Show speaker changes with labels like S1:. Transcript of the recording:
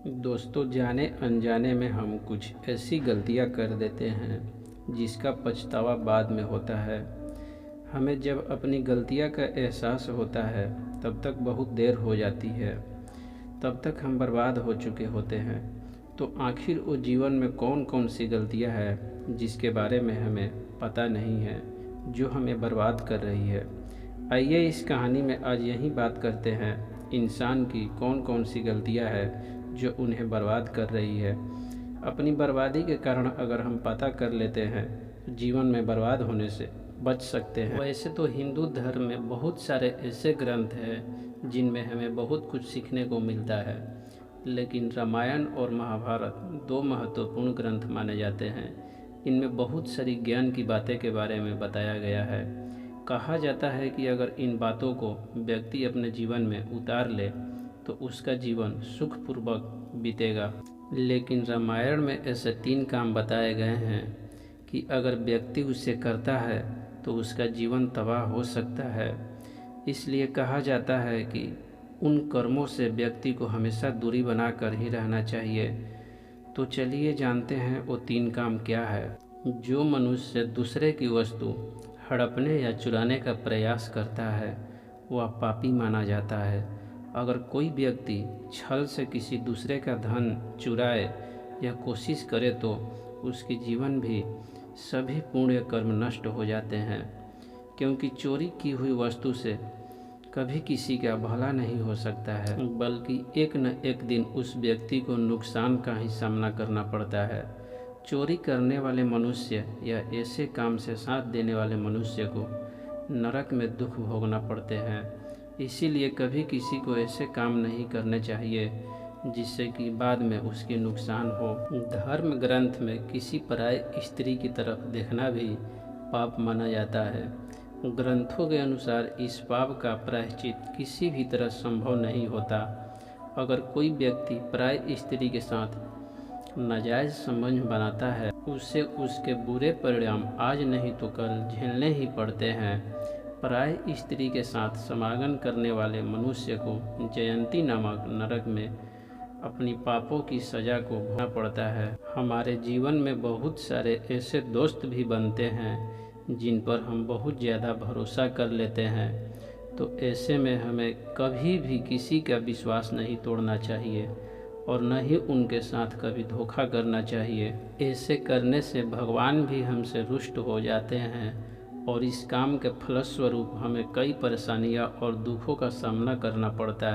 S1: दोस्तों, जाने अनजाने में हम कुछ ऐसी गलतियां कर देते हैं जिसका पछतावा बाद में होता है। हमें जब अपनी गलतियां का एहसास होता है तब तक बहुत देर हो जाती है, तब तक हम बर्बाद हो चुके होते हैं। तो आखिर वो जीवन में कौन कौन सी गलतियां हैं जिसके बारे में हमें पता नहीं है, जो हमें बर्बाद कर रही है। आइए इस कहानी में आज यही बात करते हैं, इंसान की कौन कौन सी गलतियां हैं जो उन्हें बर्बाद कर रही है। अपनी बर्बादी के कारण अगर हम पता कर लेते हैं तो जीवन में बर्बाद होने से बच सकते हैं। वैसे तो हिंदू धर्म में बहुत सारे ऐसे ग्रंथ हैं जिनमें हमें बहुत कुछ सीखने को मिलता है, लेकिन रामायण और महाभारत दो महत्वपूर्ण ग्रंथ माने जाते हैं। इनमें बहुत सारी ज्ञान की बातें के बारे में बताया गया है। कहा जाता है कि अगर इन बातों को व्यक्ति अपने जीवन में उतार ले तो उसका जीवन सुखपूर्वक बीतेगा। लेकिन रामायण में ऐसे 3 काम बताए गए हैं कि अगर व्यक्ति उसे करता है तो उसका जीवन तबाह हो सकता है। इसलिए कहा जाता है कि उन कर्मों से व्यक्ति को हमेशा दूरी बनाकर ही रहना चाहिए। तो चलिए जानते हैं वो 3 काम क्या है। जो मनुष्य दूसरे की वस्तु हड़पने या चुराने का प्रयास करता है वह पापी माना जाता है। अगर कोई व्यक्ति छल से किसी दूसरे का धन चुराए या कोशिश करे तो उसके जीवन भी सभी पुण्य कर्म नष्ट हो जाते हैं, क्योंकि चोरी की हुई वस्तु से कभी किसी का भला नहीं हो सकता है, बल्कि एक न एक दिन उस व्यक्ति को नुकसान का ही सामना करना पड़ता है। चोरी करने वाले मनुष्य या ऐसे काम से साथ देने वाले मनुष्य को नरक में दुख भोगना पड़ते हैं। इसीलिए कभी किसी को ऐसे काम नहीं करने चाहिए जिससे कि बाद में उसके नुकसान हो। धर्म ग्रंथ में किसी पराय स्त्री की तरफ देखना भी पाप माना जाता है। ग्रंथों के अनुसार इस पाप का प्रायश्चित किसी भी तरह संभव नहीं होता। अगर कोई व्यक्ति पराय स्त्री के साथ नाजायज़ संबंध बनाता है, उससे उसके बुरे परिणाम आज नहीं तो कल झेलने ही पड़ते हैं। पराय स्त्री के साथ समागम करने वाले मनुष्य को जयंती नामक नरक में अपनी पापों की सज़ा को भोगना पड़ता है। हमारे जीवन में बहुत सारे ऐसे दोस्त भी बनते हैं जिन पर हम बहुत ज़्यादा भरोसा कर लेते हैं, तो ऐसे में हमें कभी भी किसी का विश्वास नहीं तोड़ना चाहिए और न ही उनके साथ कभी धोखा करना चाहिए। ऐसे करने से भगवान भी हमसे रुष्ट हो जाते हैं और इस काम के फलस्वरूप हमें कई परेशानियां और दुखों का सामना करना पड़ता है।